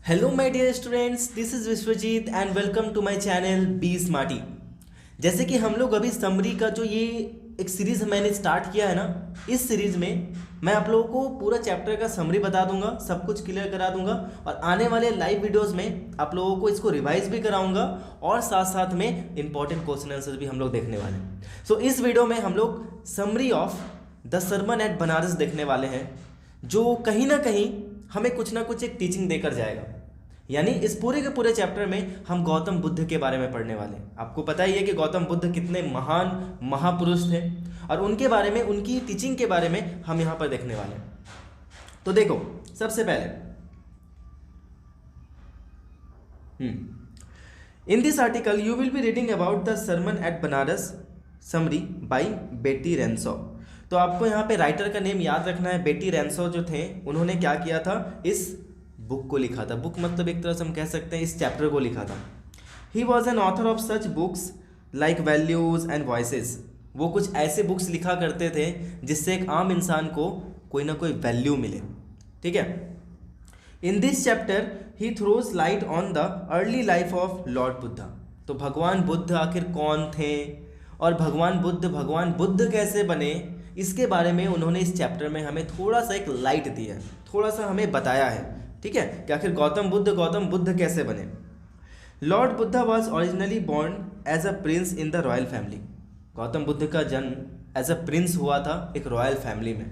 Hello my dear students, this is Vishwajeet and welcome to my channel Be Smarty. जैसे कि हम लोग अभी समरी का जो ये एक सीरीज़ मैंने स्टार्ट किया है ना, इस सीरीज़ में मैं आप लोगों को पूरा चैप्टर का समरी बता दूंगा, सब कुछ क्लियर करा दूंगा और आने वाले लाइव वीडियोस में आप लोगों को इसको रिवाइज भी कराऊंगा और साथ साथ में इंपॉर्टेंट क्वेश्चन आंसर भी हम लोग देखने वाले हैं। सो इस वीडियो में हम लोग summary of the sermon at Banaras देखने वाले हैं, जो कहीं ना कहीं हमें कुछ ना कुछ एक टीचिंग देकर जाएगा। यानी इस पूरे के पूरे चैप्टर में हम गौतम बुद्ध के बारे में पढ़ने वाले हैं। आपको पता ही है कि गौतम बुद्ध कितने महान महापुरुष थे और उनके बारे में, उनकी टीचिंग के बारे में हम यहाँ पर देखने वाले हैं। तो देखो, सबसे पहले in this article you will be reading about the sermon at Banaras summary by Betty Renshaw. तो आपको यहाँ पे राइटर का नेम याद रखना है। बेटी रेंसो जो थे, उन्होंने क्या किया था, इस बुक को लिखा था। बुक मतलब एक तरह से हम कह सकते हैं इस चैप्टर को लिखा था। He was an author of such books like values and voices. वो कुछ ऐसे बुक्स लिखा करते थे जिससे एक आम इंसान को कोई ना कोई वैल्यू मिले। ठीक है। In this chapter he throws light on the early life of lord Buddha. तो भगवान बुद्ध आखिर कौन थे और भगवान बुद्ध कैसे बने, इसके बारे में उन्होंने इस चैप्टर में हमें थोड़ा सा एक लाइट दी है, थोड़ा सा हमें बताया है। ठीक है, कि आखिर गौतम बुद्ध कैसे बने। Lord Buddha was originally born as a prince in the royal family. Gautam Buddha का जन्म एज अ प्रिंस हुआ था एक रॉयल फैमिली में।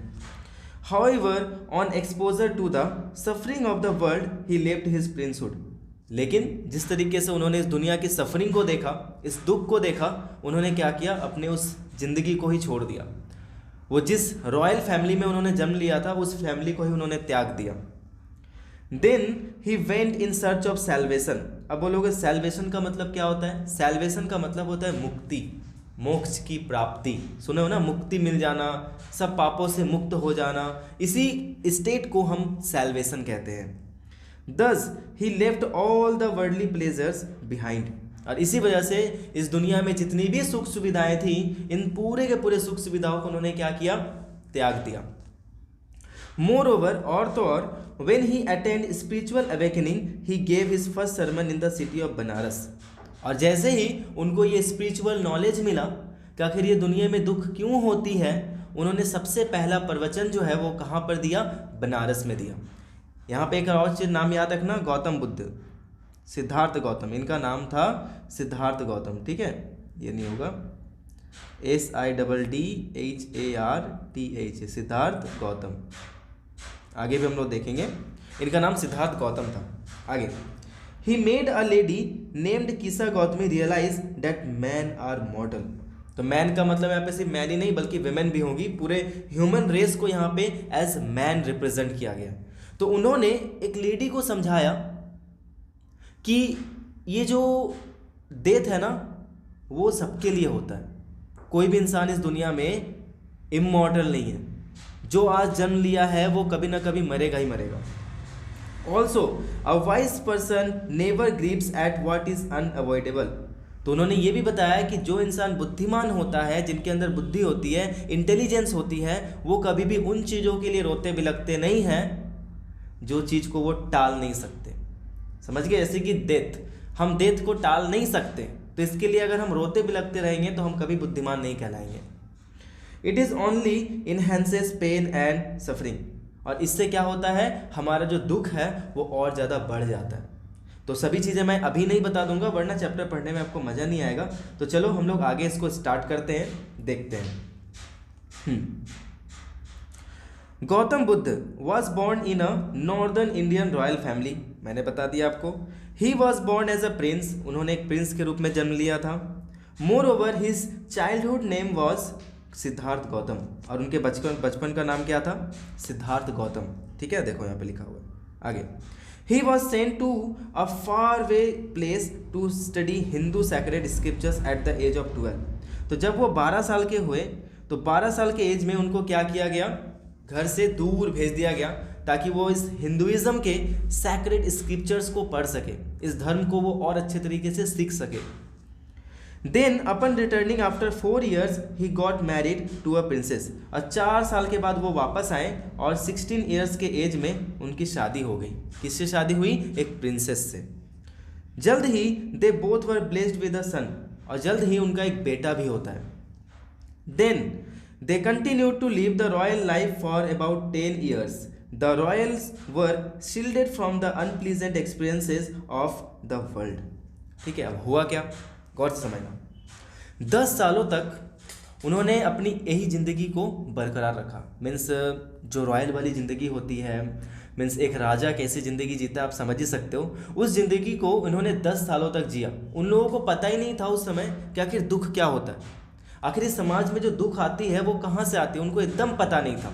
However on exposure to the suffering of the world he left his princehood. लेकिन जिस तरीके से उन्होंने इस दुनिया की सफरिंग को देखा, इस दुख को देखा, उन्होंने क्या किया, अपने उस जिंदगी को ही छोड़ दिया। वो जिस रॉयल फैमिली में उन्होंने जन्म लिया था, उस फैमिली को ही उन्होंने त्याग दिया। Then he went in search of salvation. अब बोलोगे सैल्वेशन का मतलब क्या होता है? सैल्वेशन का मतलब होता है मुक्ति, मोक्ष की प्राप्ति। सुने हो ना, मुक्ति मिल जाना, सब पापों से मुक्त हो जाना, इसी स्टेट को हम सैल्वेशन कहते हैं। Thus he left all the worldly pleasures behind. और इसी वजह से इस दुनिया में जितनी भी सुख सुविधाएं थी, इन पूरे के पूरे सुख सुविधाओं को उन्होंने क्या किया, त्याग दिया। मोर ओवर, और तो और, when he attained spiritual awakening he gave his first sermon in the city of Banaras. और जैसे ही उनको ये स्पिरिचुअल नॉलेज मिला कि आखिर ये दुनिया में दुख क्यों होती है, उन्होंने सबसे पहला प्रवचन जो है वो कहाँ पर दिया, बनारस में दिया। यहाँ पे एक और चीज नाम याद रखना, गौतम बुद्ध, सिद्धार्थ गौतम, इनका नाम था सिद्धार्थ गौतम। ठीक है, ये नहीं होगा, SIDDHARTH, सिद्धार्थ गौतम। आगे भी हम लोग देखेंगे, इनका नाम सिद्धार्थ गौतम था। आगे, he made a lady named Kisa Gautami realize that man are mortal. तो मैन का मतलब यहाँ पे सिर्फ मैन ही नहीं बल्कि विमेन भी होंगी। पूरे ह्यूमन रेस को यहाँ पे एज मैन रिप्रेजेंट किया गया। तो उन्होंने एक लेडी को समझाया कि ये जो डेथ है ना, वो सबके लिए होता है। कोई भी इंसान इस दुनिया में इमॉर्टल नहीं है। जो आज जन्म लिया है वो कभी ना कभी मरेगा ही मरेगा। Also a wise person never Greaves at what is unavoidable. तो उन्होंने ये भी बताया कि जो इंसान बुद्धिमान होता है, जिनके अंदर बुद्धि होती है, इंटेलिजेंस होती है, वो कभी भी उन चीज़ों के लिए रोते बिलखते नहीं हैं जो चीज़ को वो टाल नहीं सकते। समझ गए? जैसे कि डेथ, हम डेथ को टाल नहीं सकते, तो इसके लिए अगर हम रोते बिलखते रहेंगे तो हम कभी बुद्धिमान नहीं कहलाएंगे। It is only enhances pain and suffering. और इससे क्या होता है, हमारा जो दुख है वो और ज़्यादा बढ़ जाता है। तो सभी चीज़ें मैं अभी नहीं बता दूंगा, वरना चैप्टर पढ़ने में आपको मज़ा नहीं आएगा। तो चलो हम लोग आगे इसको स्टार्ट करते हैं, देखते हैं। Gautam Buddha was born in a northern Indian royal family. मैंने बता दिया आपको। He was born as a prince. उन्होंने एक प्रिंस के रूप में जन्म लिया था। Moreover his childhood name was Siddhartha Gautam. और उनके बचपन का नाम क्या था, सिद्धार्थ गौतम। ठीक है, देखो यहाँ पे लिखा हुआ है। आगे, he was sent to a far way place to study Hindu sacred scriptures at the age of 12। तो जब वो 12 साल के हुए, तो 12 साल के एज में उनको क्या किया गया, घर से दूर भेज दिया गया, ताकि वो इस हिंदुइज्म के सैक्रेड स्क्रिप्चर्स को पढ़ सके, इस धर्म को वो और अच्छे तरीके से सीख सके। Then upon returning after 4 years he got married to a princess. और 4 साल के बाद वो वापस आए और 16 years के एज में उनकी शादी हो गई। किससे शादी हुई? एक प्रिंसेस से। जल्द ही they both were blessed with a son, और जल्द ही उनका एक बेटा भी होता है। Then they continue to live the royal life for about 10 years। The royals were shielded from the unpleasant experiences of the world. ठीक है, अब हुआ क्या, गौर से समझना। 10 सालों तक उन्होंने अपनी यही ज़िंदगी को बरकरार रखा। मीन्स जो रॉयल वाली ज़िंदगी होती है, मीन्स एक राजा कैसी ज़िंदगी जीता है आप समझ ही सकते हो। उस ज़िंदगी को उन्होंने 10 सालों तक जिया। उन लोगों को पता ही नहीं था उस समय कि आखिर दुख क्या होता है, आखिर इस समाज में जो दुख आती है वो कहाँ से आती है, उनको एकदम पता नहीं था।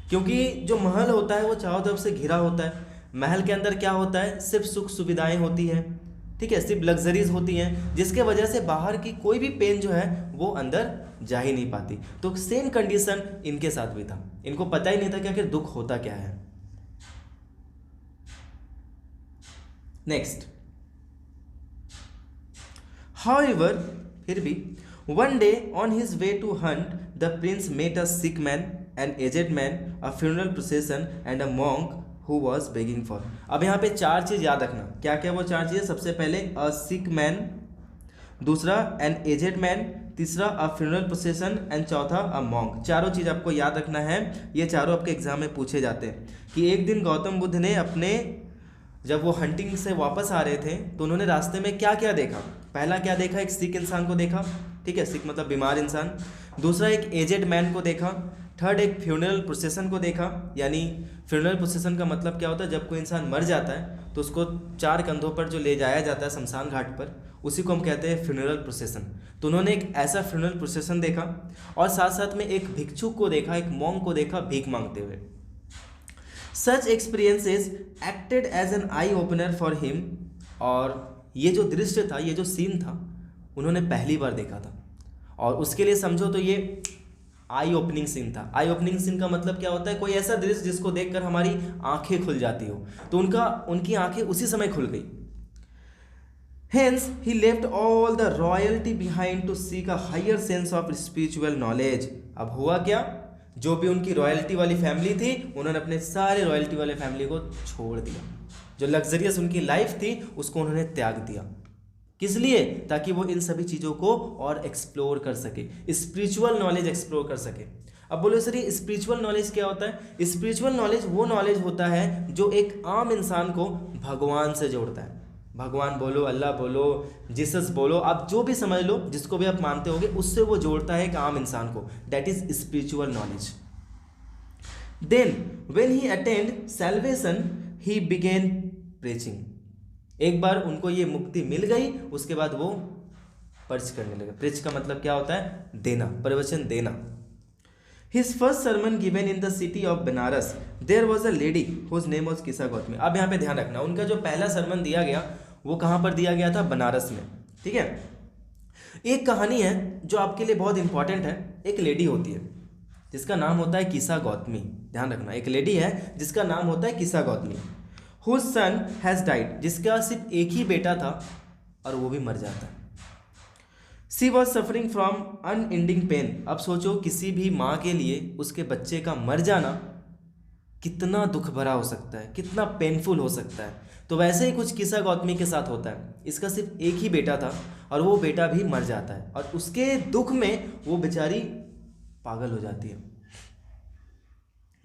क्योंकि जो महल होता है वो चारों तरफ से घिरा होता है। महल के अंदर क्या होता है? सिर्फ सुख सुविधाएं होती हैं, ठीक है, सिर्फ लग्जरीज होती हैं, जिसके वजह से बाहर की कोई भी पेन जो है वो अंदर जा ही नहीं पाती। तो सेम कंडीशन इनके साथ भी था। इनको पता ही नहीं था कि आखिर दुख होता क्या है। नेक्स्ट, हाउएवर, फिर भी, one day on his way to hunt the prince met a sick man, an aged man, a funeral procession and a monk who was begging for. अब यहाँ पे 4 चीज़ याद रखना। क्या क्या वो 4 चीज़ें? सबसे पहले अ सिक मैन, दूसरा एन एजेड मैन, तीसरा अ फ्यूनरल प्रोसेसन एंड चौथा अ मॉन्क। चारों चीज़ आपको याद रखना है। ये चारों आपके एग्जाम में पूछे जाते हैं कि एक दिन गौतम बुद्ध ने अपने, जब वो हंटिंग से वापस आ रहे थे तो उन्होंने रास्ते में क्या क्या देखा। पहला क्या देखा? एक सिक इंसान को देखा, ठीक है, सिक मतलब बीमार इंसान। दूसरा एक एजेड मैन को देखा। थर्ड एक फ्यूनरल प्रोसेसन को देखा। यानी फ्यूनरल प्रोसेसन का मतलब क्या होता है? जब कोई इंसान मर जाता है तो उसको 4 कंधों पर जो ले जाया जाता है शमशान घाट पर, उसी को हम कहते हैं फ्यूनरल प्रोसेसन। तो उन्होंने एक ऐसा फ्यूनरल प्रोसेसन देखा और साथ साथ में एक भिक्षुक को देखा, एक मॉन्क को देखा भीख मांगते हुए। Such experiences acted as an eye opener for him. और ये जो दृश्य था, ये जो सीन था, उन्होंने पहली बार देखा था। और उसके लिए समझो तो ये आई ओपनिंग सीन था। आई ओपनिंग सीन का मतलब क्या होता है? कोई ऐसा दृश्य जिसको देखकर हमारी आंखें खुल जाती हो। तो उनकी आंखें उसी समय खुल गई। Hence, he left all the royalty behind to seek a higher sense of spiritual knowledge। अब हुआ क्या? जो भी उनकी रॉयल्टी वाली फैमिली थी, उन्होंने अपने सारे रॉयल्टी वाले फैमिली को छोड़ दिया। जो लग्जरियस उनकी लाइफ थी उसको उन्होंने त्याग दिया। किस लिए? ताकि वो इन सभी चीज़ों को और एक्सप्लोर कर सके, स्पिरिचुअल नॉलेज एक्सप्लोर कर सके। अब बोलो सर ये स्पिरिचुअल नॉलेज क्या होता है? स्पिरिचुअल नॉलेज वो नॉलेज होता है जो एक आम इंसान को भगवान से जोड़ता है। भगवान बोलो, अल्लाह बोलो, जीसस बोलो, आप जो भी समझ लो, जिसको भी आप मानते होगे, उससे वो जोड़ता है एक आम इंसान को। That is spiritual knowledge. Then when he attained salvation he began preaching. एक बार उनको ये मुक्ति मिल गई, उसके बाद वो पर्च करने लगे। प्रीच का मतलब क्या होता है? देना, प्रवचन देना। His first sermon given in the city of Benares, there was a lady whose name was किसा गौतमी। अब यहाँ पे ध्यान रखना, उनका जो पहला सरमन दिया गया वो कहाँ पर दिया गया था? बनारस में, ठीक है। एक कहानी है जो आपके लिए बहुत इंपॉर्टेंट है। एक लेडी होती है जिसका नाम होता है किसा गौतमी। ध्यान रखना, एक लेडी है जिसका नाम होता है किसा Gautami. Whose son has died, जिसका सिर्फ एक ही बेटा था और वो भी मर जाता है। She was suffering from unending pain। अब सोचो किसी भी माँ के लिए उसके बच्चे का मर जाना कितना दुख भरा हो सकता है, कितना पेनफुल हो सकता है। तो वैसे ही कुछ किस्सा गौतमी के साथ होता है। इसका सिर्फ एक ही बेटा था और वो बेटा भी मर जाता है और उसके दुख में वो बेचारी पागल हो जाती है।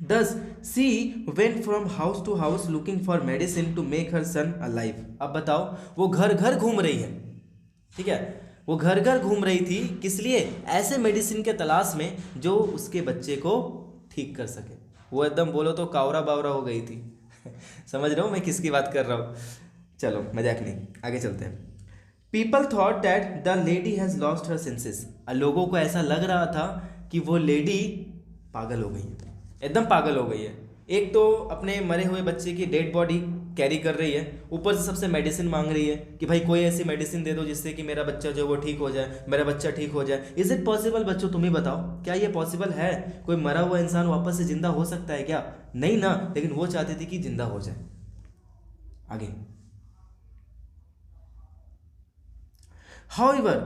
Thus she went from house to house looking for medicine to make her son alive। अब बताओ, वो घर घर घूम रही है, ठीक है, वो घर घर घूम रही थी। किस लिए? ऐसे मेडिसिन के तलाश में जो उसके बच्चे को ठीक कर सके। वो एकदम बोलो तो कावरा बावरा हो गई थी। समझ रहे हो मैं किसकी बात कर रहा हूँ? चलो मजाक नहीं, आगे चलते हैं। People thought that the lady has lost her senses. लोगों को ऐसा लग रहा था कि वो लेडी पागल हो गई है, एकदम पागल हो गई है। एक तो अपने मरे हुए बच्चे की डेड बॉडी कैरी कर रही है, ऊपर से सबसे मेडिसिन मांग रही है कि भाई कोई ऐसी मेडिसिन दे दो जिससे कि मेरा बच्चा जो वो ठीक हो जाए, मेरा बच्चा ठीक हो जाए। Is it possible? बच्चों तुम ही बताओ, क्या ये पॉसिबल है? कोई मरा हुआ इंसान वापस से जिंदा हो सकता है क्या? नहीं ना। लेकिन वो चाहती थी कि जिंदा हो जाए। आगे, however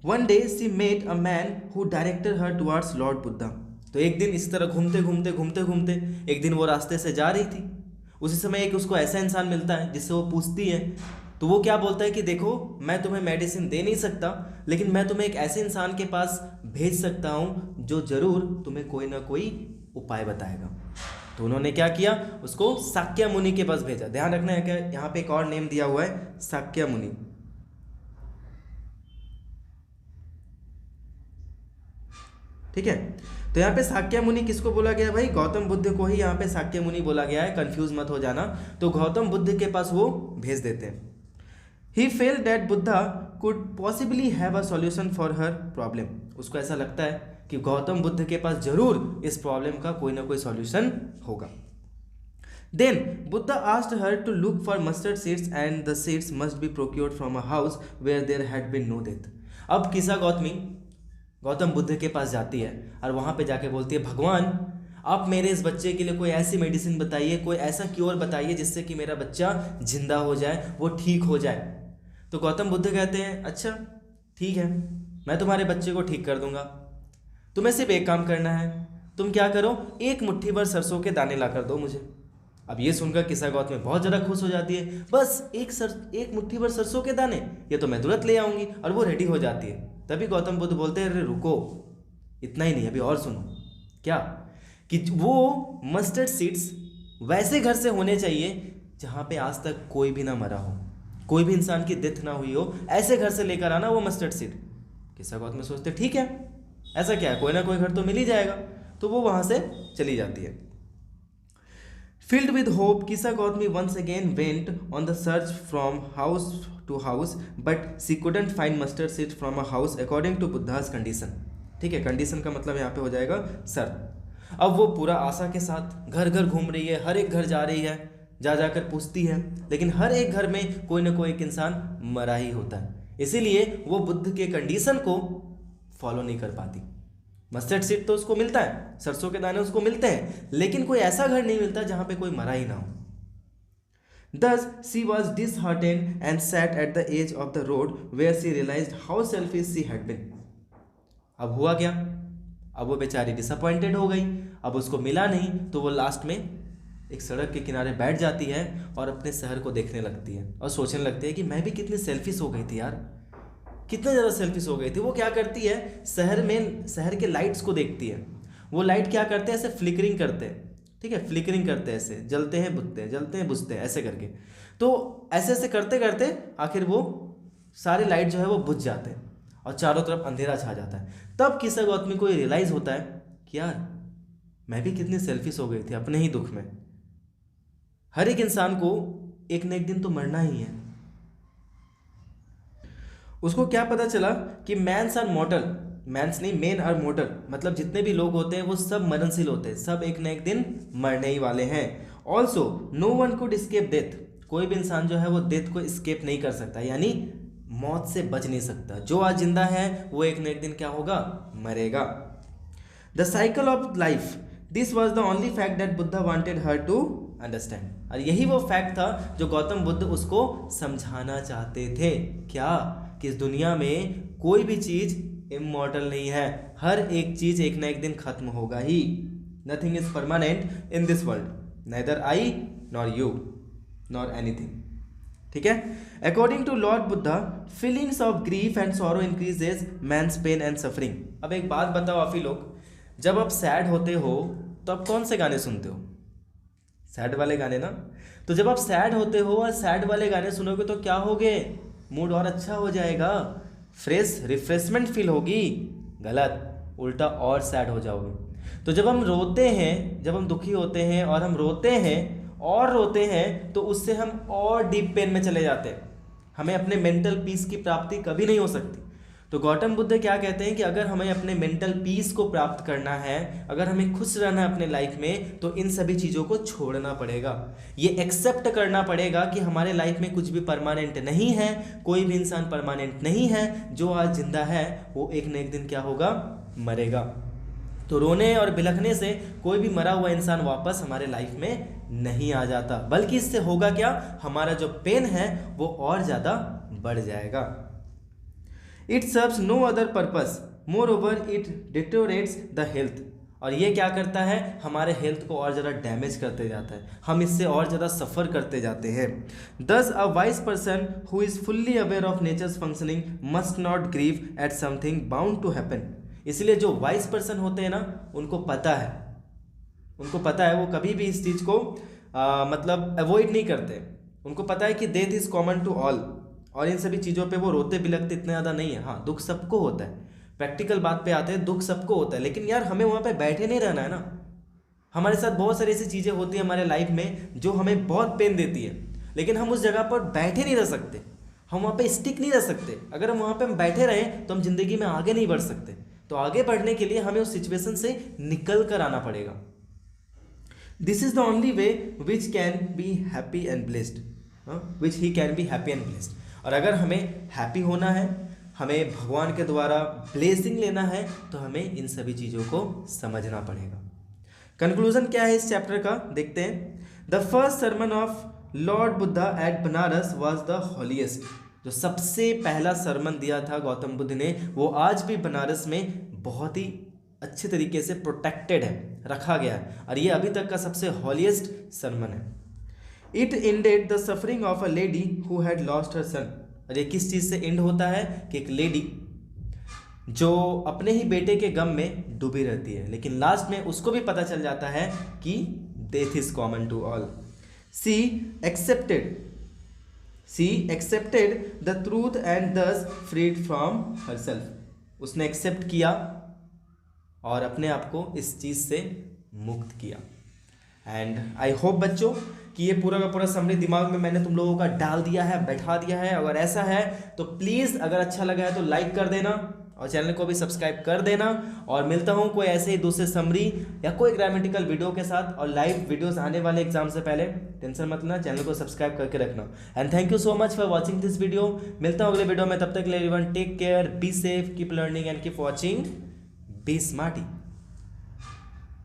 one day she met a man who directed her towards Lord Buddha. तो एक दिन इस तरह घूमते घूमते एक दिन वो रास्ते से जा रही थी। उसी समय एक उसको ऐसा इंसान मिलता है जिससे वो पूछती है। तो वो क्या बोलता है कि देखो, मैं तुम्हें मेडिसिन दे नहीं सकता, लेकिन मैं तुम्हें एक ऐसे इंसान के पास भेज सकता हूँ जो जरूर तुम्हें कोई ना कोई उपाय बताएगा। तो उन्होंने क्या किया, उसको शाक्य मुनि के पास भेजा। ध्यान रखना है कि यहाँ पे एक और नेम दिया हुआ है, शाक्य मुनि। ठीक है, तो यहाँ पे शाक्य मुनि किसको बोला गया भाई, गौतम बुद्ध को ही यहाँ पे शाक्य मुनि बोला गया है, कंफ्यूज मत हो जाना। तो गौतम बुद्ध के पास वो भेज देते हैं। He felt that Buddha could possibly have a solution for her problem. उसको ऐसा लगता है कि गौतम बुद्ध के पास जरूर इस प्रॉब्लम का कोई ना कोई सॉल्यूशन होगा। Then Buddha asked her to look for mustard seeds and the seeds must be procured from a house where there had been no death. अब किसा गौतम बुद्ध के पास जाती है और वहाँ पे जाके बोलती है, भगवान आप मेरे इस बच्चे के लिए कोई ऐसी मेडिसिन बताइए, कोई ऐसा क्योर बताइए जिससे कि मेरा बच्चा जिंदा हो जाए, वो ठीक हो जाए। तो गौतम बुद्ध कहते हैं, अच्छा ठीक है, मैं तुम्हारे बच्चे को ठीक कर दूंगा। तुम्हें सिर्फ एक काम करना है, तुम क्या करो, एक मुट्ठी भर सरसों के दाने ला कर दो मुझे। अब ये सुनकर किसा गौतमी बहुत ज़्यादा खुश हो जाती है, बस एक मुट्ठी भर सरसों के दाने, ये तो मैं तुरंत ले आऊँगी, और वो रेडी हो जाती है। तभी गौतम बुद्ध बोलते हैं, अरे रुको, इतना ही नहीं, अभी और सुनो। क्या कि वो मस्टर्ड सीड्स वैसे घर से होने चाहिए जहाँ पे आज तक कोई भी ना मरा हो, कोई भी इंसान की डेथ ना हुई हो, ऐसे घर से लेकर आना वो मस्टर्ड सीड। किसा गौतमी सोचते ठीक है, ऐसा क्या है, कोई ना कोई घर तो मिल ही जाएगा। तो वो वहाँ से चली जाती है। Filled with hope, Kisa Gautami once again went on the search from house to house, but she couldn't find mustard seed from a house according to Buddha's condition. ठीक है, कंडीशन का मतलब यहाँ पे हो जाएगा सर। अब वो पूरा आशा के साथ घर घर घूम रही है, हर एक घर जा रही है, जाकर पूछती है, लेकिन हर एक घर में कोई ना कोई एक इंसान मरा ही होता है। इसीलिए वो बुद्ध के कंडीशन को फॉलो नहीं कर पाती। मस्टर्ड सीड तो उसको मिलता है, सरसों के दाने उसको मिलते हैं, लेकिन कोई ऐसा घर नहीं मिलता जहां पे कोई मरा ही ना हो। Thus she was disheartened and sat at the edge of the road where she realized how selfish she had been. अब हुआ क्या, अब वो बेचारी डिसअपॉइंटेड हो गई। अब उसको मिला नहीं तो वो लास्ट में एक सड़क के किनारे बैठ जाती है और अपने शहर को देखने लगती है और सोचने लगती है कि मैं भी कितनी सेल्फिश हो गई थी यार, कितना ज़्यादा सेल्फिश हो गई थी। वो क्या करती है, शहर के लाइट्स को देखती है। वो लाइट क्या करते हैं, ऐसे फ्लिकरिंग करते हैं, ठीक है, फ्लिकरिंग करते हैं, ऐसे जलते हैं बुझते हैं, जलते हैं बुझते हैं, ऐसे करके। तो ऐसे ऐसे करते करते आखिर वो सारे लाइट जो है वो बुझ जाते हैं और चारों तरफ अंधेरा छा जाता है। तब किसा गौतमी को ये रियलाइज़ होता है कि यार मैं भी कितनी सेल्फिश हो गई थी अपने ही दुख में। हर एक इंसान को एक न एक दिन तो मरना ही है। उसको क्या पता चला कि मैंस आर मॉर्टल, मैंस नहीं, मेन आर मॉर्टल, मतलब जितने भी लोग होते हैं वो सब मरणशील होते हैं, सब एक न एक दिन मरने ही वाले हैं। Also no one could escape death, कोई भी इंसान जो है वो डेथ को स्केप नहीं कर सकता, यानी मौत से बच नहीं सकता। जो आज जिंदा है वो एक न एक दिन क्या होगा, मरेगा। The cycle of life, this was the only fact that Buddha wanted her to understand. और यही वो फैक्ट था जो गौतम बुद्ध उसको समझाना चाहते थे। क्या कि इस दुनिया में कोई भी चीज़ इमॉर्टल नहीं है, हर एक चीज़ एक ना एक दिन खत्म होगा ही। Nothing is permanent in this world, neither I nor you nor anything. ठीक है, according to lord Buddha feelings of grief and sorrow increases man's pain and suffering. अब एक बात बताओ आप ही लोग, जब आप सैड होते हो तो आप कौन से गाने सुनते हो, सैड वाले गाने ना। तो जब आप सैड होते हो और सैड वाले गाने सुनोगे तो क्या होगे, मूड और अच्छा हो जाएगा, फ्रेश रिफ्रेशमेंट फील होगी। गलत, उल्टा और सैड हो जाओगे। तो जब हम रोते हैं, जब हम दुखी होते हैं और हम रोते हैं और रोते हैं तो उससे हम और डीप पेन में चले जाते हैं, हमें अपने मेंटल पीस की प्राप्ति कभी नहीं हो सकती। तो गौतम बुद्ध क्या कहते हैं कि अगर हमें अपने मेंटल पीस को प्राप्त करना है, अगर हमें खुश रहना है अपने लाइफ में, तो इन सभी चीज़ों को छोड़ना पड़ेगा। ये एक्सेप्ट करना पड़ेगा कि हमारे लाइफ में कुछ भी परमानेंट नहीं है, कोई भी इंसान परमानेंट नहीं है। जो आज जिंदा है वो एक न एक दिन क्या होगा, मरेगा। तो रोने और बिलखने से कोई भी मरा हुआ इंसान वापस हमारे लाइफ में नहीं आ जाता, बल्कि इससे होगा क्या, हमारा जो पेन है वो और ज़्यादा बढ़ जाएगा। It serves no other purpose, moreover it deteriorates the health. और ये क्या करता है, हमारे हेल्थ को और ज़्यादा डैमेज करते जाता है, हम इससे और ज़्यादा सफ़र करते जाते हैं। Thus a wise person who is fully aware of nature's functioning must not grieve at something bound to happen. इसलिए जो वाइज पर्सन होते हैं ना, उनको पता है वो कभी भी इस चीज़ को मतलब अवॉइड नहीं करते। उनको पता है कि death is common to all, और इन सभी चीज़ों पे वो रोते बिलखते इतना ज़्यादा नहीं है। हाँ, दुख सबको होता है, प्रैक्टिकल बात पे आते हैं, दुख सबको होता है, लेकिन यार हमें वहाँ पे बैठे नहीं रहना है ना। हमारे साथ बहुत सारी ऐसी चीज़ें होती है हमारे लाइफ में जो हमें बहुत पेन देती है, लेकिन हम उस जगह पर बैठे नहीं रह सकते, हम वहाँ पे स्टिक नहीं रह सकते। अगर हम वहाँ पे हम बैठे रहें तो हम जिंदगी में आगे नहीं बढ़ सकते। तो आगे बढ़ने के लिए हमें उस सिचुएशन से निकल कर आना पड़ेगा। This is the only way which can be happy and blessed, which he can be happy and blessed. और अगर हमें हैप्पी होना है, हमें भगवान के द्वारा ब्लेसिंग लेना है, तो हमें इन सभी चीज़ों को समझना पड़ेगा। कंक्लूजन क्या है इस चैप्टर का, देखते हैं। The first sermon of lord Buddha at Banaras was the holiest. जो सबसे पहला सरमन दिया था गौतम बुद्ध ने, वो आज भी बनारस में बहुत ही अच्छे तरीके से प्रोटेक्टेड है, रखा गया है, और ये अभी तक का सबसे हॉलीएस्ट सरमन है। It ended the suffering of a lady who had lost her son. और ये किस चीज़ से एंड होता है कि एक लेडी जो अपने ही बेटे के गम में डूबी रहती है, लेकिन लास्ट में उसको भी पता चल जाता है कि death is common to all. She accepted the truth and thus freed from herself. उसने एक्सेप्ट किया और अपने आप को इस चीज़ से मुक्त किया। एंड आई होप बच्चों कि ये पूरा का पूरा समरी दिमाग में मैंने तुम लोगों का डाल दिया है, बैठा दिया है। अगर ऐसा है तो प्लीज़, अगर अच्छा लगा है तो लाइक कर देना और चैनल को भी सब्सक्राइब कर देना। और मिलता हूँ कोई ऐसे ही दूसरे समरी या कोई ग्रामेटिकल वीडियो के साथ। और लाइव वीडियोस आने वाले एग्जाम से पहले टेंशन मत लेना, चैनल को सब्सक्राइब करके रखना। And thank you so much for watching this video. मिलता हूँ अगले वीडियो में, तब तक everyone take care, be safe, keep learning and keep watching, Be smarty.